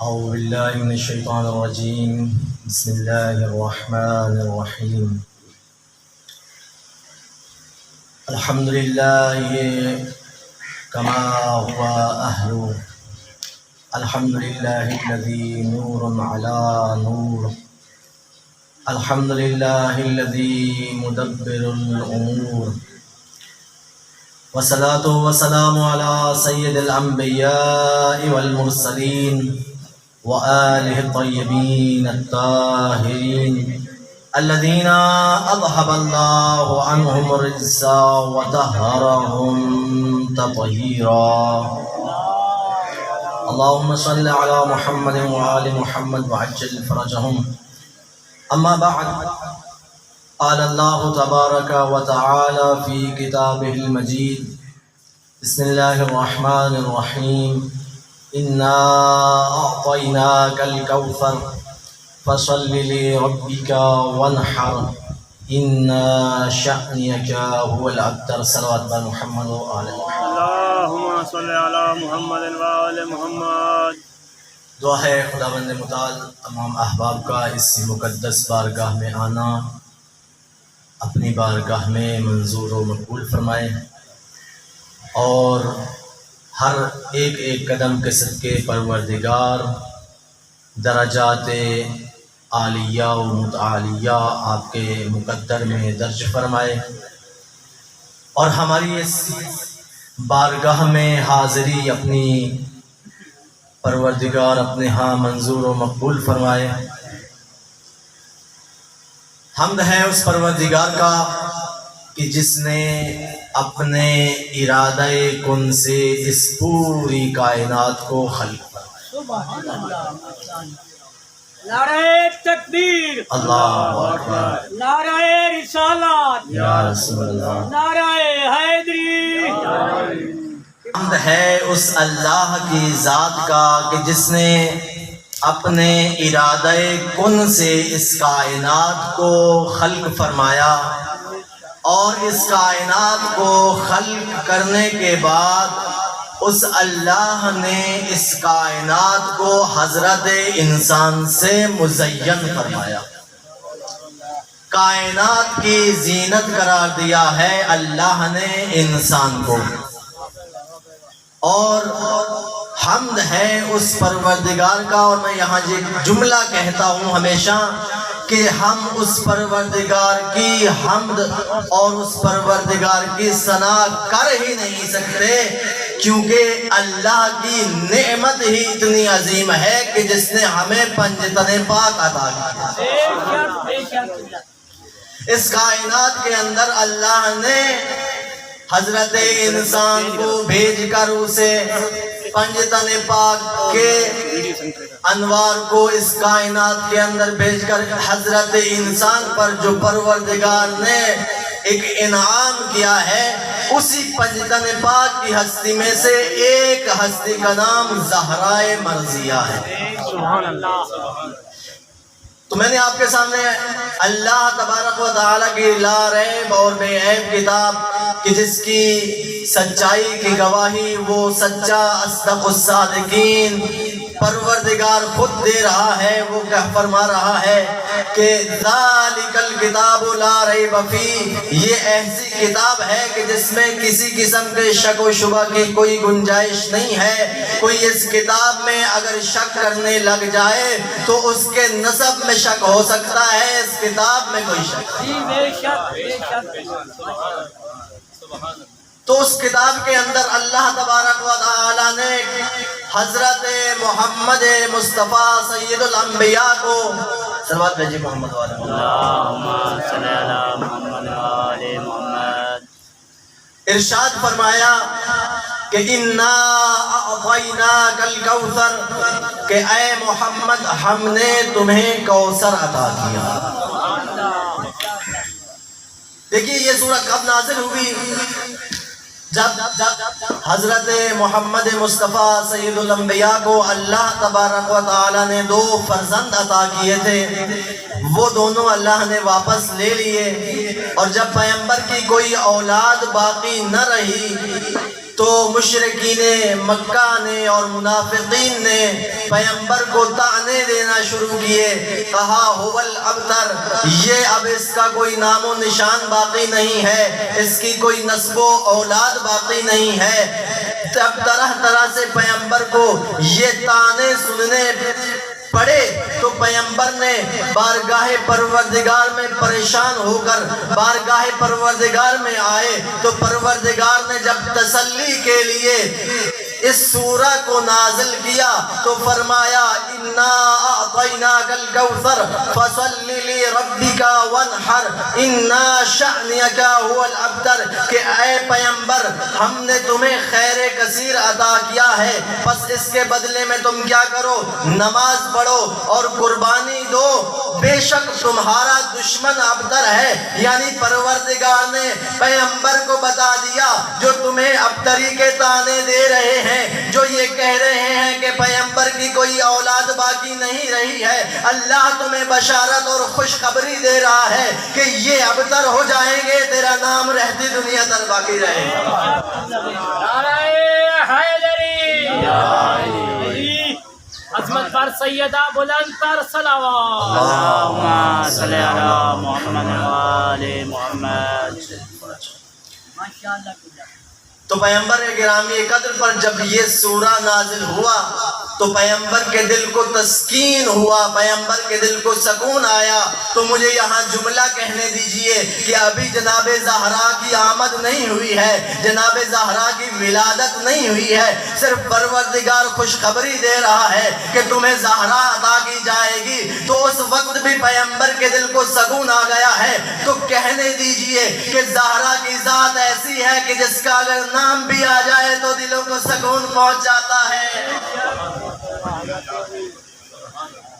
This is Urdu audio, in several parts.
أعوذ بالله من الشيطان الرجيم. بسم الله الرحمن الرحيم. الحمد لله كما هو أهله. الحمد لله الذي نور على نور. الحمد لله الذي مدبر الأمور. والصلاة والسلام على سيد الأنبياء والمرسلين وآله الطيبين الطاهرين الذين أذهب الله عنهم الرجس وطهرهم تطهيرا. اللهم صل على محمد وآل محمد وعجل فرجهم. أما بعد، قال الله تبارك وتعالى في كتابه المجيد: بسم الله الرحمن الرحيم. إنا أعطيناك الكوثر فصل لربك وانحر إن شأنك هو الأبتر. صلوات بر محمد وآل محمد. اللهم صل على محمد وآل محمد. دعا ہے خداوند متعال تمام احباب کا اس مقدس بارگاہ میں آنا اپنی بارگاہ میں منظور و مقبول فرمائے، اور ہر ایک ایک قدم کے صدقے پروردگار درجات عالیہ و متعالیہ آپ کے مقدر میں درج فرمائے، اور ہماری اس بارگاہ میں حاضری اپنی پروردگار اپنے ہاں منظور و مقبول فرمائے۔ حمد ہے اس پروردگار کا کہ جس نے اپنے ارادہ کن سے اس پوری کائنات کو خلق فرمایا۔ نعرہ تکبیر، اللہ اکبر، نعرہ رسالت، یا رسول اللہ۔ نعرہ حیدری۔ حمد ہے اس اللہ کی ذات کا کہ جس نے اپنے ارادہ کن سے اس کائنات کو خلق فرمایا، اور اس کائنات کو خلق کرنے کے بعد اس اللہ نے اس کائنات کو حضرت انسان سے مزین فرمایا، کائنات کی زینت قرار دیا ہے اللہ نے انسان کو۔ اور حمد ہے اس پروردگار کا، اور میں یہاں یہ جملہ کہتا ہوں ہمیشہ کہ ہم اس پروردگار کی حمد اور اس پروردگار کی ثنا کر ہی نہیں سکتے، کیونکہ اللہ کی نعمت ہی اتنی عظیم ہے کہ جس نے ہمیں پنجتن پاک عطا کیا۔ اس کائنات کے اندر اللہ نے حضرت انسان کو بھیج کر اسے پنجتن پاک کے انوار کو اس کائنات کے اندر بھیج کر حضرت انسان پر جو پروردگار نے ایک انعام کیا ہے، اسی پنجتن پاک کی ہستی میں سے ایک ہستی کا نام زہرائے مرضیہ ہے۔ سبحان اللہ۔ تو میں نے آپ کے سامنے اللہ تبارک و تعالیٰ کی لا ریب اور بے عیب کتاب کہ جس کی سچائی کی گواہی وہ سچا اصدق الصادقین پروردگار خود دے رہا ہے، وہ فرما رہا ہے کہ ذالک الکتاب لا ریب فیہ، یہ ایسی کتاب ہے کہ جس میں کسی قسم کے شک و شبہ کی کوئی گنجائش نہیں ہے۔ کوئی اس کتاب میں اگر شک کرنے لگ جائے تو اس کے نسب میں شک ہو سکتا ہے، اس کتاب میں کوئی شک نہیں۔ تو اس کتاب کے اندر اللہ تبارک و تعالی نے حضرت محمد مصطفیٰ سید الانبیاء کو صلوات بھیجی محمد والے اللہم صلی علی محمد وآل محمد۔ ارشاد فرمایا کہ انا اعطیناک الکوثر، کہ اے محمد ہم نے تمہیں کوثر عطا کیا۔ دیکھیے یہ سورہ کب نازل ہوئی؟ جب حضرت محمد مصطفیٰ سید الانبیاء کو اللہ تبارک و تعالی نے دو فرزند عطا کیے تھے، وہ دونوں اللہ نے واپس لے لیے، اور جب پیغمبر کی کوئی اولاد باقی نہ رہی تو مشرکین مکہ نے اور منافقین نے پیغمبر کو طعنے دینا شروع کیے، کہا هو الابتر، یہ اب اس کا کوئی نام و نشان باقی نہیں ہے، اس کی کوئی نسب و اولاد باقی نہیں ہے۔ اب طرح طرح سے پیغمبر کو یہ طعنے سننے پڑے تو پیغمبر نے بارگاہ پروردگار میں پریشان ہو کر بارگاہ پروردگار میں آئے تو پروردگار نے جب تسلی کے لیے اس سورہ کو نازل کیا تو فرمایا انا اعطیناک الکوثر فصل لربک وانحر انا شأنک هو الابتر، کہ اے پیغمبر ہم نے تمہیں خیر کثیر عطا کیا ہے، بس اس کے بدلے میں تم کیا کرو، نماز پڑھو اور قربانی دو، بے شک تمہارا دشمن ابتر ہے۔ یعنی پروردگار نے پیغمبر کو بتا دیا جو تمہیں ابتری کے طعنے دے رہے ہیں، جو یہ کہہ رہے ہیں کہ پیغمبر کی کوئی اولاد باقی نہیں رہی ہے، اللہ تمہیں بشارت اور خوشخبری دے رہا ہے کہ یہ ابتر ہو جائیں گے، تیرا نام رہتی دنیا تک باقی رہے گا۔ نعرہ حیدری، عظمت پر سیدہ بلند تر صلوات۔ اللہم صلی علی محمد و آل محمد۔ تو پیغمبر گرامی قدر پر جب یہ سورہ نازل ہوا تو پیغمبر کے دل کو تسکین ہوا، پیغمبر کے دل کو سکون آیا۔ تو مجھے یہاں جملہ کہنے دیجئے کہ ابھی جناب زہرا کی آمد نہیں ہوئی ہے، جناب زہرا کی ولادت نہیں ہوئی ہے، صرف پروردگار خوشخبری دے رہا ہے کہ تمہیں زہرا عطا کی جائے گی۔ تو اس وقت بھی پیغمبر کے دل کو سکون آ گیا ہے، تو کہنے دیجئے کہ زہرا کی ذات ایسی ہے کہ جس کا اگر نام بھی آ جائے تو دلوں کو سکون پہنچ جاتا ہے۔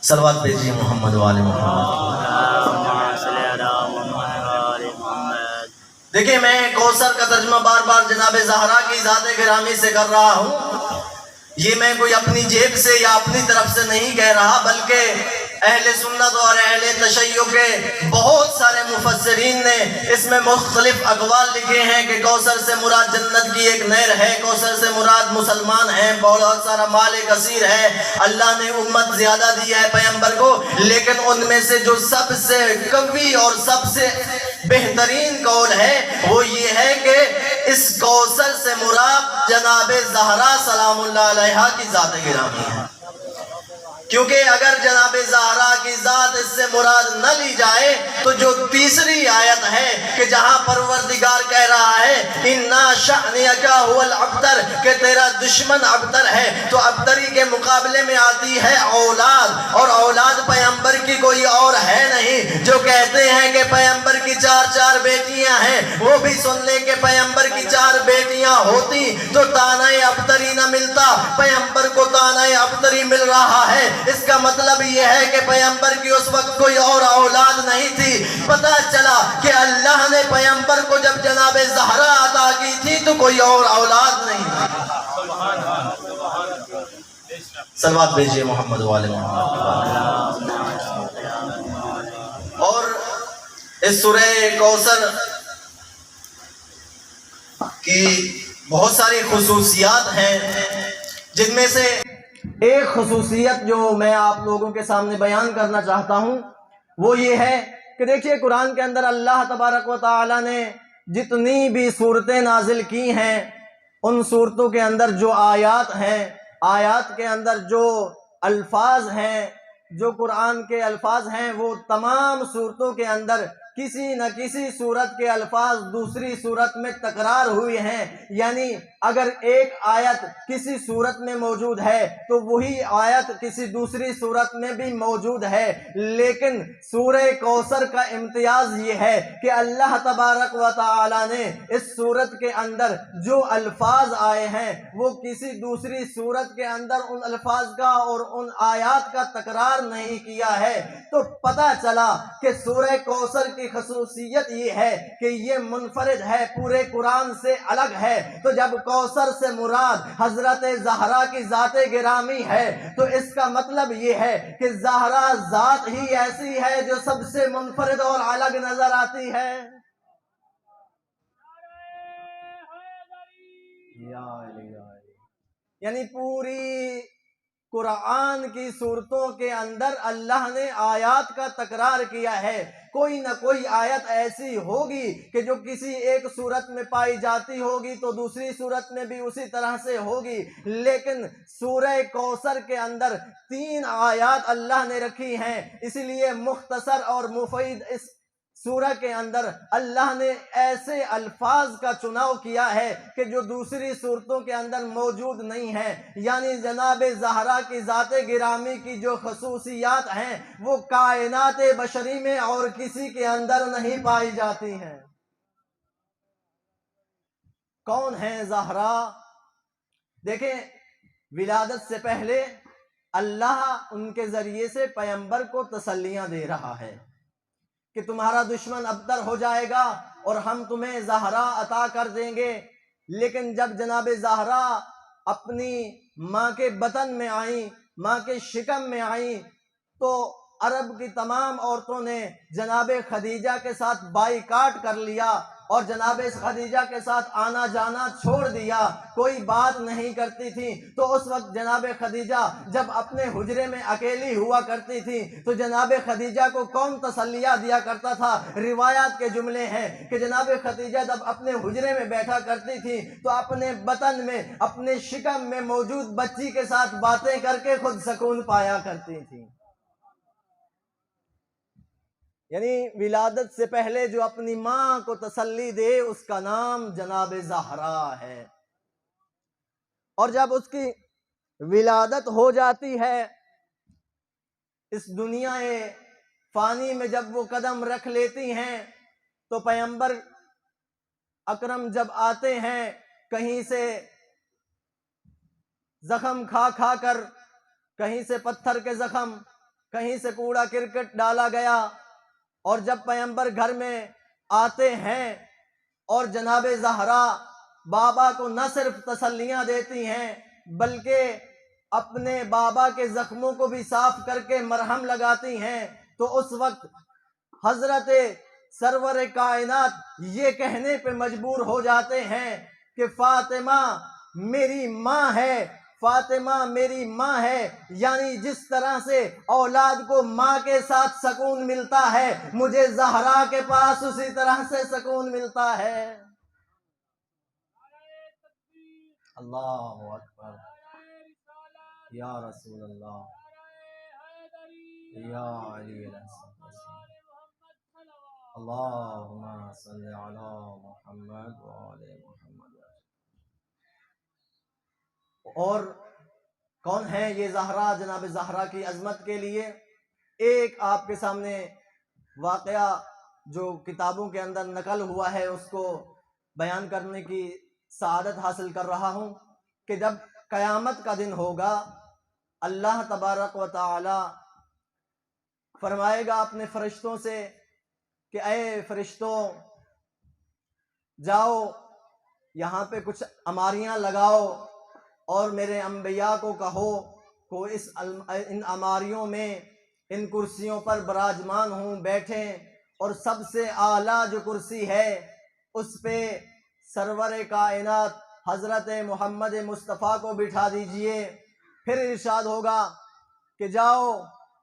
صلوات بھیجیے محمد و آل محمد۔ اللہم صلی علی محمد و آل محمد۔ دیکھیں میں کوثر کا ترجمہ بار بار جناب زہرا کی ذات گرامی سے کر رہا ہوں، یہ میں کوئی اپنی جیب سے یا اپنی طرف سے نہیں کہہ رہا، بلکہ اہل سنت اور اہل تشیع کے بہت سارے مفسرین نے اس میں مختلف اقوال لکھے ہیں کہ کوثر سے مراد جنت کی ایک نہر ہے، کوثر سے مراد مسلمان ہیں، بہت سارا مال کثیر ہے، اللہ نے امت زیادہ دی ہے پیغمبر کو، لیکن ان میں سے جو سب سے قوی اور سب سے بہترین قول ہے وہ یہ ہے کہ اس کوثر سے مراد جناب زہرا سلام اللہ علیہا کی ذات گرامی ہے، کیونکہ اگر جناب زہرا کی ذات اس سے مراد نہ لی جائے تو جو تیسری آیت ہے کہ جہاں پروردگار کہہ رہا ہے اِنَّا شَأْنِيَكَ هُوَ الْأَبْتَرُ کہ تیرا دشمن ابتر ہے، تو ابتری کے مقابلے میں آتی ہے اولاد، اور اولاد پیغمبر کی کوئی اور ہے نہیں۔ جو کہتے ہیں کہ پیغمبر کی چار بیٹیاں ہیں، وہ بھی سن لیں کہ پیغمبر کی 4 بیٹیاں ہوتی تو تانہ ابتری نہ ملتا، پیغمبر کو تانہ ابتری مل رہا ہے۔ اس کا مطلب یہ ہے کہ پیغمبر کی اس وقت کوئی اور اولاد نہیں تھی۔ پتہ چلا کہ اللہ نے پیغمبر کو جب جناب زہرا عطا کی تھی تو کوئی اور اولاد نہیں تھی۔ صلوات بھیجیے محمد و آل محمد۔ اور اس سورہ کوثر کی بہت ساری خصوصیات ہیں، جن میں سے ایک خصوصیت جو میں آپ لوگوں کے سامنے بیان کرنا چاہتا ہوں وہ یہ ہے کہ دیکھیے قرآن کے اندر اللہ تبارک و تعالی نے جتنی بھی صورتیں نازل کی ہیں ان صورتوں کے اندر جو آیات ہیں، آیات کے اندر جو الفاظ ہیں، جو قرآن کے الفاظ ہیں، وہ تمام صورتوں کے اندر کسی نہ کسی صورت کے الفاظ دوسری صورت میں تکرار ہوئے ہیں۔ یعنی اگر ایک آیت کسی صورت میں موجود ہے تو وہی آیت کسی دوسری صورت میں بھی موجود ہے، لیکن سورہ کوثر کا امتیاز یہ ہے کہ اللہ تبارک و تعالی نے اس صورت کے اندر جو الفاظ آئے ہیں وہ کسی دوسری صورت کے اندر ان الفاظ کا اور ان آیات کا تکرار نہیں کیا ہے۔ تو پتہ چلا کہ سورہ کوثر کی کی خصوصیت یہ ہے کہ یہ منفرد ہے، پورے قرآن سے الگ ہے۔ تو جب کوثر سے مراد حضرت زہرا کی ذات گرامی ہے تو اس کا مطلب یہ ہے کہ زہرا ذات ہی ایسی ہے جو سب سے منفرد اور الگ نظر آتی ہے۔ یعنی پوری قرآن کی صورتوں کے اندر اللہ نے آیات کا تکرار کیا ہے۔ کوئی نہ کوئی آیت ایسی ہوگی کہ جو کسی ایک صورت میں پائی جاتی ہوگی تو دوسری صورت میں بھی اسی طرح سے ہوگی، لیکن سورہ کوثر کے اندر 3 آیات اللہ نے رکھی ہیں، اس لیے مختصر اور مفید اس سورہ کے اندر اللہ نے ایسے الفاظ کا چناؤ کیا ہے کہ جو دوسری صورتوں کے اندر موجود نہیں ہیں۔ یعنی جناب زہرا کی ذات گرامی کی جو خصوصیات ہیں وہ کائنات بشری میں اور کسی کے اندر نہیں پائی جاتی ہیں۔ کون ہے زہرا؟ دیکھیں، ولادت سے پہلے اللہ ان کے ذریعے سے پیغمبر کو تسلیاں دے رہا ہے کہ تمہارا دشمن ابتر ہو جائے گا اور ہم تمہیں زہرا عطا کر دیں گے۔ لیکن جب جناب زہرا اپنی ماں کے بطن میں آئیں، ماں کے شکم میں آئیں، تو عرب کی تمام عورتوں نے جناب خدیجہ کے ساتھ بائیکاٹ کر لیا اور جناب خدیجہ کے ساتھ آنا جانا چھوڑ دیا، کوئی بات نہیں کرتی تھی۔ تو اس وقت جناب خدیجہ جب اپنے حجرے میں اکیلی ہوا کرتی تھی تو جناب خدیجہ کو کون تسلیہ دیا کرتا تھا؟ روایات کے جملے ہیں کہ جناب خدیجہ جب اپنے حجرے میں بیٹھا کرتی تھی تو اپنے بطن میں، اپنے شکم میں موجود بچی کے ساتھ باتیں کر کے خود سکون پایا کرتی تھی۔ یعنی ولادت سے پہلے جو اپنی ماں کو تسلی دے اس کا نام جناب زہرا ہے، اور جب اس کی ولادت ہو جاتی ہے، اس دنیا فانی میں جب وہ قدم رکھ لیتی ہیں تو پیغمبر اکرم جب آتے ہیں کہیں سے زخم کھا کھا کر، کہیں سے پتھر کے زخم، کہیں سے کوڑا کرکٹ ڈالا گیا، اور جب پیغمبر گھر میں آتے ہیں اور جناب زہرا بابا کو نہ صرف تسلیاں دیتی ہیں بلکہ اپنے بابا کے زخموں کو بھی صاف کر کے مرہم لگاتی ہیں، تو اس وقت حضرت سرور کائنات یہ کہنے پہ مجبور ہو جاتے ہیں کہ فاطمہ میری ماں ہے، فاطمہ میری ماں ہے۔ یعنی جس طرح سے اولاد کو ماں کے ساتھ سکون ملتا ہے، مجھے زہرا کے پاس اسی طرح سے سکون ملتا ہے۔ اللہ اکبر، یا رسول اللہ، یا علی اللہم صلی علی محمد وآل محمد۔ اور کون ہے یہ زہرا؟ جناب زہرا کی عظمت کے لیے ایک آپ کے سامنے واقعہ جو کتابوں کے اندر نقل ہوا ہے اس کو بیان کرنے کی سعادت حاصل کر رہا ہوں کہ جب قیامت کا دن ہوگا، اللہ تبارک و تعالی فرمائے گا اپنے فرشتوں سے کہ اے فرشتوں، جاؤ یہاں پہ کچھ اماریاں لگاؤ اور میرے انبیاء کو کہو کہ ان اماریوں میں، ان کرسیوں پر براجمان ہوں، بیٹھیں، اور سب سے اعلیٰ جو کرسی ہے اس پہ سرور کائنات حضرت محمد مصطفیٰ کو بٹھا دیجئے۔ پھر ارشاد ہوگا کہ جاؤ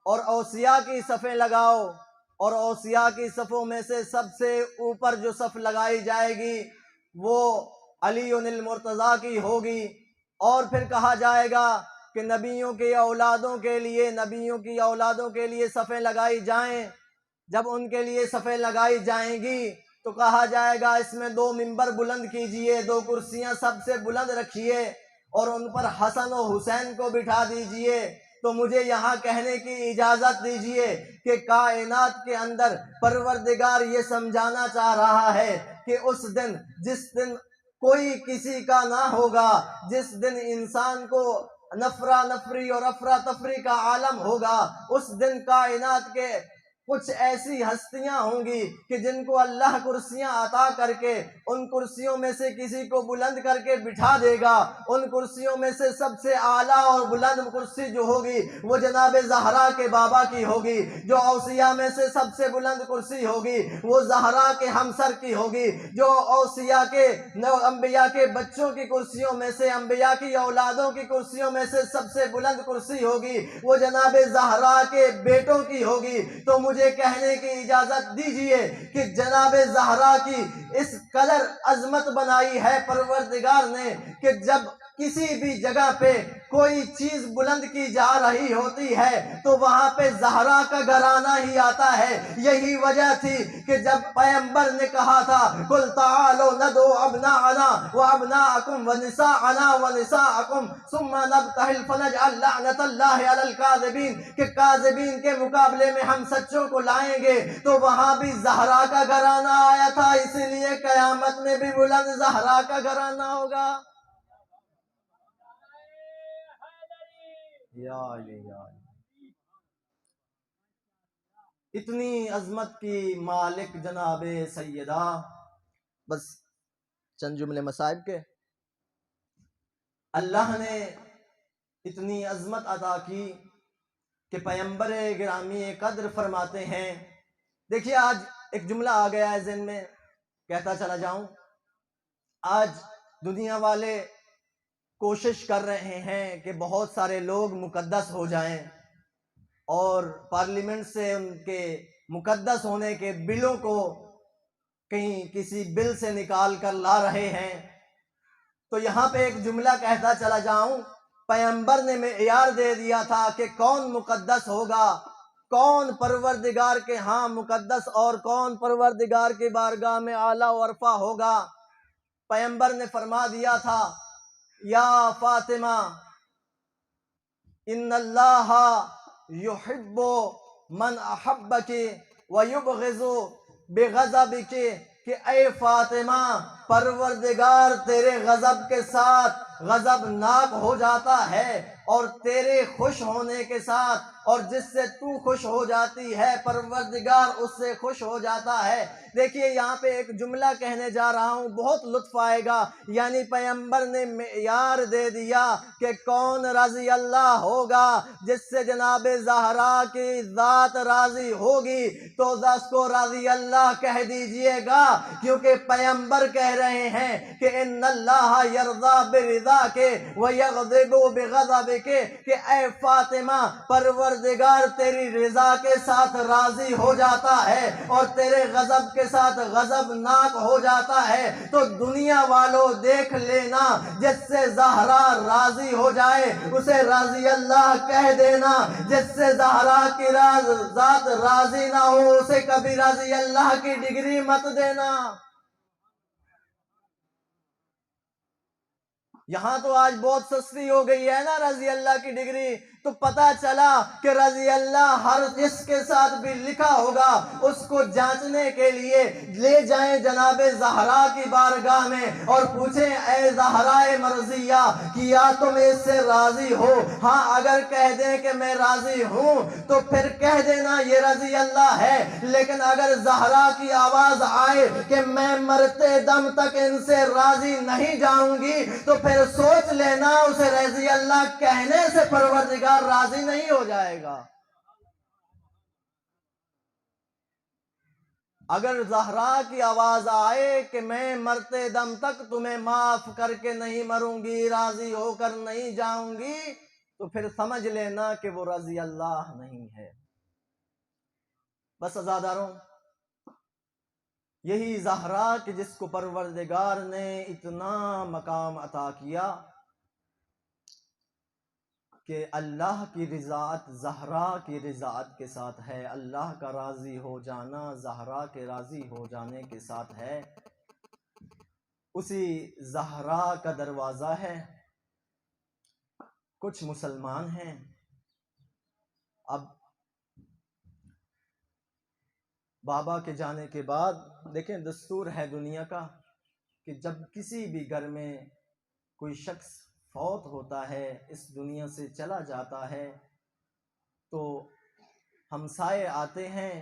اور اوصیاء کی صفیں لگاؤ، اور اوصیاء کی صفوں میں سے سب سے اوپر جو صف لگائی جائے گی وہ علی المرتضیٰ کی ہوگی۔ اور پھر کہا جائے گا کہ نبیوں کی اولادوں کے لیے، نبیوں کی اولادوں کے لیے صفیں لگائی جائیں۔ جب ان کے لیے صفیں لگائی جائیں گی تو کہا جائے گا اس میں 2 منبر بلند کیجئے، 2 کرسیاں سب سے بلند رکھیے اور ان پر حسن و حسین کو بٹھا دیجئے۔ تو مجھے یہاں کہنے کی اجازت دیجئے کہ کائنات کے اندر پروردگار یہ سمجھانا چاہ رہا ہے کہ اس دن، جس دن کوئی کسی کا نہ ہوگا، جس دن انسان کو نفرا نفری اور افرا تفری کا عالم ہوگا، اس دن کائنات کے کچھ ایسی ہستیاں ہوں گی کہ جن کو اللہ کرسیاں عطا کر کے ان کرسیوں میں سے کسی کو بلند کر کے بٹھا دے گا۔ ان کرسیوں میں سے سب سے اعلیٰ اور بلند کرسی جو ہوگی وہ جناب زہرا کے بابا کی ہوگی۔ جو اوصیاء میں سے سب سے بلند کرسی ہوگی وہ زہرا کے ہمسر کی ہوگی۔ جو اوصیاء کے انبیاء کے بچوں کی کرسیوں میں سے، انبیاء کی اولادوں کی کرسیوں میں سے سب سے بلند کرسی ہوگی وہ جناب زہرا کے بیٹوں کی ہوگی۔ تو مجھے کہنے کی اجازت دیجئے کہ جناب زہرا کی اس قدر عظمت بنائی ہے پروردگار نے کہ جب کسی بھی جگہ پہ کوئی چیز بلند کی جا رہی ہوتی ہے تو وہاں پہ زہرا کا گھرانہ ہی آتا ہے۔ یہی وجہ تھی کہ جب پیغمبر نے کہا تھا قل تعالوا ندعو ابناءنا وابناءکم ونساءنا ونساءکم ثم نبتہل فنجعل لعنت اللہ علی الکاذبین، کہ کاذبین کے مقابلے میں ہم سچوں کو لائیں گے، تو وہاں بھی زہرا کا گھرانہ آیا تھا، اس لیے قیامت میں بھی بلند زہرا کا گھرانہ ہوگا۔ یا علی یا علی۔ اتنی عظمت کی مالک جناب سیدہ، بس چند جملے مصائب کے، اللہ نے اتنی عظمت عطا کی کہ پیغمبر گرامی قدر فرماتے ہیں۔ دیکھیے آج ایک جملہ آ گیا ہے ذہن میں، کہتا چلا جاؤں۔ آج دنیا والے کوشش کر رہے ہیں کہ بہت سارے لوگ مقدس ہو جائیں، اور پارلیمنٹ سے ان کے مقدس ہونے کے بلوں کو کہیں کسی بل سے نکال کر لا رہے ہیں۔ تو یہاں پہ ایک جملہ کہتا چلا جاؤں، پیغمبر نے معیار دے دیا تھا کہ کون مقدس ہوگا، کون پروردگار کے ہاں مقدس اور کون پروردگار کی بارگاہ میں اعلیٰ و ارفع ہوگا۔ پیغمبر نے فرما دیا تھا یا فاطمہ ان اللہ یحب من احبک ویبغض بغضبک، کہ اے فاطمہ پروردگار تیرے غضب کے ساتھ غضبناک ہو جاتا ہے، اور تیرے خوش ہونے کے ساتھ اور جس سے تو خوش ہو جاتی ہے پروردگار اس سے خوش ہو جاتا ہے۔ دیکھیے یہاں پہ ایک جملہ کہنے جا رہا ہوں، بہت لطف آئے گا۔ یعنی پیغمبر نے معیار دے دیا کہ کون رضی اللہ ہوگا، جس سے جناب زہرا کی ذات راضی ہوگی تو اس کو رضی اللہ کہہ دیجئے گا، کیونکہ پیغمبر کہہ رہے ہیں کہ ان اللہ یرضا برضا کے ویغضب بغضب کے، کہ اے فاطمہ پروردگار تیری رضا کے ساتھ راضی ہو جاتا ہے اور تیرے غضب کے ساتھ غضبناک ہو جاتا ہے۔ تو دنیا والوں دیکھ لینا، جس سے زہرا راضی ہو جائے اسے رضی اللہ کہہ دینا، جس سے زہرا کی ذات راضی نہ ہو اسے کبھی رضی اللہ کی ڈگری مت دینا۔ یہاں تو آج بہت سستی ہو گئی ہے نا رضی اللہ کی ڈگری، تو پتا چلا کہ رضی اللہ ہر جس کے ساتھ بھی لکھا ہوگا اس کو جانچنے کے لیے لے جائیں جناب زہرا کی بارگاہ میں اور پوچھیں اے زہرا مرضیہ کیا تم اس سے راضی ہو؟ ہاں اگر کہہ دیں کہ میں راضی ہوں تو پھر کہہ دینا یہ رضی اللہ ہے، لیکن اگر زہرا کی آواز آئے کہ میں مرتے دم تک ان سے راضی نہیں جاؤں گی تو پھر سوچ لینا اسے رضی اللہ کہنے سے پروردگار راضی نہیں ہو جائے گا۔ اگر زہرا کی آواز آئے کہ میں مرتے دم تک تمہیں معاف کر کے نہیں مروں گی، راضی ہو کر نہیں جاؤں گی، تو پھر سمجھ لینا کہ وہ رضی اللہ نہیں ہے۔ بس عزاداروں، یہی زہرا کہ جس کو پروردگار نے اتنا مقام عطا کیا کہ اللہ کی رضاعت زہرا کی رضاعت کے ساتھ ہے، اللہ کا راضی ہو جانا زہرا کے راضی ہو جانے کے ساتھ ہے۔ اسی زہرا کا دروازہ ہے۔ کچھ مسلمان ہیں، اب بابا کے جانے کے بعد دیکھیں دستور ہے دنیا کا کہ جب کسی بھی گھر میں کوئی شخص فوت ہوتا ہے، اس دنیا سے چلا جاتا ہے، تو ہمسائے آتے ہیں،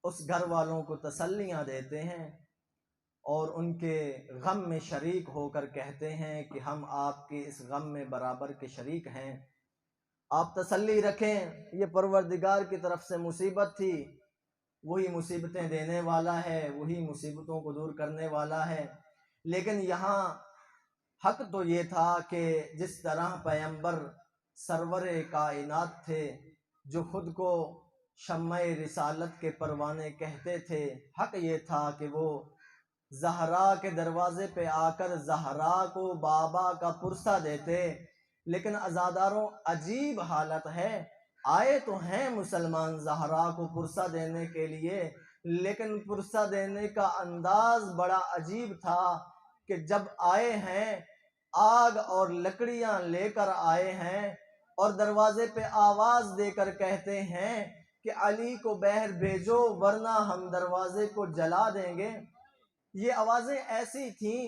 اس گھر والوں کو تسلیاں دیتے ہیں اور ان کے غم میں شریک ہو کر کہتے ہیں کہ ہم آپ کے اس غم میں برابر کے شریک ہیں، آپ تسلی رکھیں، یہ پروردگار کی طرف سے مصیبت تھی، وہی مصیبتیں دینے والا ہے، وہی مصیبتوں کو دور کرنے والا ہے۔ لیکن یہاں حق تو یہ تھا کہ جس طرح پیغمبر سرور کائنات تھے جو خود کو شمع رسالت کے پروانے کہتے تھے، حق یہ تھا کہ وہ زہرا کے دروازے پہ آ کر زہرا کو بابا کا پرسہ دیتے۔ لیکن عزاداروں عجیب حالت ہے، آئے تو ہیں مسلمان زہرا کو پرسہ دینے کے لیے، لیکن پرسہ دینے کا انداز بڑا عجیب تھا کہ جب آئے ہیں آگ اور لکڑیاں لے کر آئے ہیں اور دروازے پہ آواز دے کر کہتے ہیں کہ علی کو باہر بھیجو ورنہ ہم دروازے کو جلا دیں گے۔ یہ آوازیں ایسی تھیں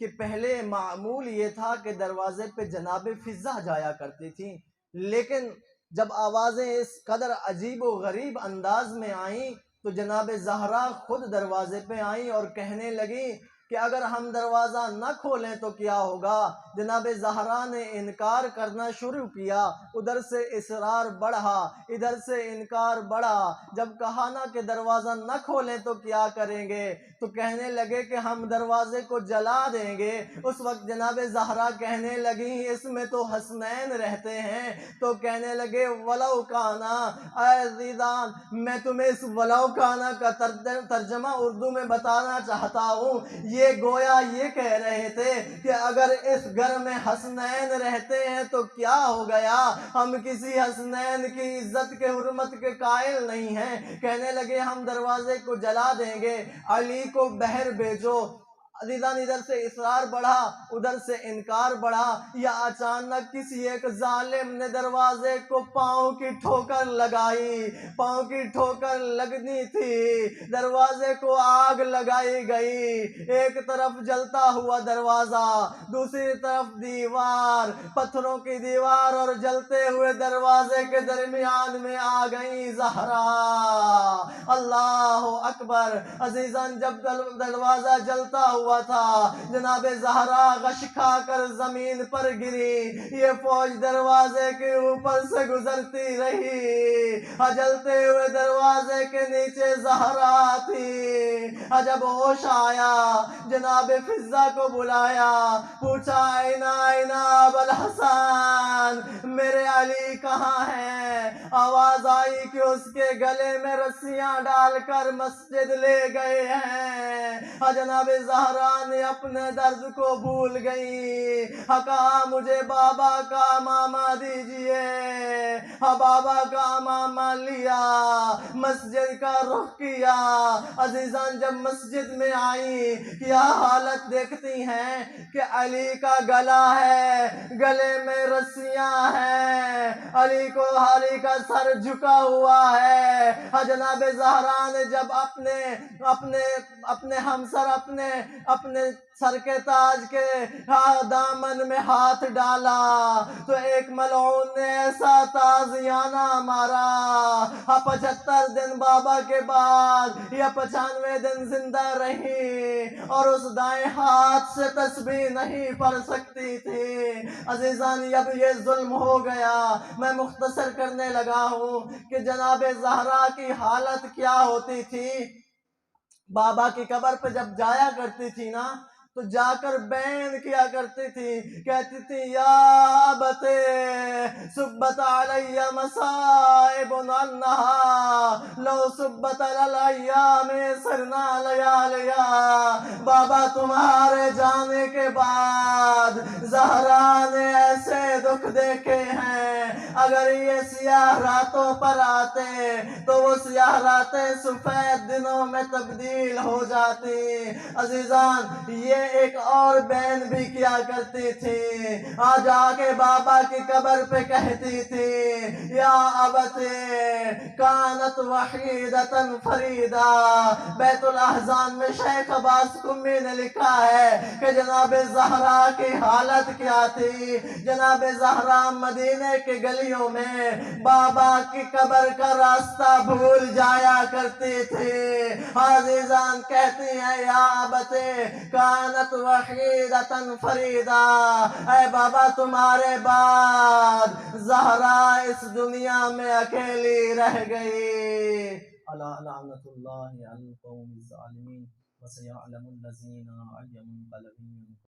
کہ پہلے معمول یہ تھا کہ دروازے پہ جناب فضہ جایا کرتی تھیں، لیکن جب آوازیں اس قدر عجیب و غریب انداز میں آئیں تو جناب زہرا خود دروازے پہ آئیں اور کہنے لگیں کہ اگر ہم دروازہ نہ کھولیں تو کیا ہوگا۔ جناب زہرا نے انکار کرنا شروع کیا، ادھر سے اصرار بڑھا، ادھر سے انکار بڑھا۔ جب کہا نا کہ دروازہ نہ کھولیں تو کیا کریں گے تو کہنے لگے کہ ہم دروازے کو جلا دیں گے۔ اس وقت جناب زہرا کہنے لگی اس میں تو حسنین رہتے ہیں، تو کہنے لگے ولو کانا، اے عزیزان میں تمہیں اس ولو کانا کا ترجمہ اردو میں بتانا چاہتا ہوں۔ یہ گویا یہ کہہ رہے تھے کہ اگر اس گھر میں حسنین رہتے ہیں تو کیا ہو گیا، ہم کسی حسنین کی عزت کے حرمت کے قائل نہیں ہیں۔ کہنے لگے ہم دروازے کو جلا دیں گے، علی کو باہر بھیجو۔ عزیزان ادھر سے اصرار بڑھا، ادھر سے انکار بڑھا، یا اچانک کسی ایک ظالم نے دروازے کو پاؤں کی ٹھوکر لگائی۔ پاؤں کی ٹھوکر لگنی تھی، دروازے کو آگ لگائی گئی، ایک طرف جلتا ہوا دروازہ، دوسری طرف دیوار، پتھروں کی دیوار اور جلتے ہوئے دروازے کے درمیان میں آ گئی زہرا۔ اللہ اکبر۔ عزیزان جب دروازہ جلتا ہوا تھا جناب زہرا غش کھا کر زمین پر گری، یہ فوج دروازے کے اوپر سے گزرتی رہی، جلتے ہوئے دروازے کے نیچے زہرا تھی۔ جب ہوش آیا جناب فضہ کو بلایا، پوچھا اینا ابو الحسن، میرے علی کہاں ہیں؟ آواز آئی کہ اس کے گلے میں رسیاں ڈال کر مسجد لے گئے ہیں۔ جناب زہرا نے اپنے درد کو بھول گئی، کہا مجھے بابا کا ماما دیجئے۔ بابا کا ماما لیا، مسجد کا رخ کیا۔ عزیزان جب مسجد میں آئی کیا حالت دیکھتی ہیں کہ علی کا گلا ہے، گلے میں رسیاں ہیں، علی کا سر جھکا ہوا ہے۔ جناب زہرا نے جب اپنے ہمسر اپنے سر کے تاج کے دامن میں ہاتھ ڈالا تو ایک ملعون نے ایسا تازیانہ مارا، 75 دن بابا کے بعد یا 95 دن زندہ رہی اور اس دائیں ہاتھ سے تسبیح نہیں پڑھ سکتی تھی۔ عزیزان اب یہ ظلم ہو گیا۔ میں مختصر کرنے لگا ہوں کہ جناب زہرا کی حالت کیا ہوتی تھی۔ بابا کی قبر پہ جب جایا کرتی تھی نا تو جا کر بین کیا کرتی تھی، کہتی تھی یا ابتے سبت علی مصائب انہا لو سبت الایام سرنا لیالیا۔ بابا تمہارے جانے کے بعد زہرا نے ایسے دکھ دیکھے ہیں، اگر یہ سیاہ راتوں پر آتے تو وہ سیاہ راتیں سفید دنوں میں تبدیل ہو جاتی۔ عزیزان یہ ایک اور بین بھی کیا کرتی تھی، آج آگے بابا کی قبر پہ کہتی تھی یا ابتے کانت وحیدتا فریدا۔ بیت الاحزان میں شیخ عباس قمی نے لکھا ہے کہ جناب زہرا کی حالت کیا تھی۔ جناب زہرا مدینے کے گلیوں گلیوں میں بابا کی قبر کا راستہ بھول جایا کرتے تھے۔ عزیزان کہتی ہیں یا ابتے کانت وحیدتاً فریدا، اے بابا تمہارے بعد زہرا اس دنیا میں اکیلی رہ گئی۔ الا لعنت اللہ علی القوم الظالمین وسیعلم الذین أَیّ منقلب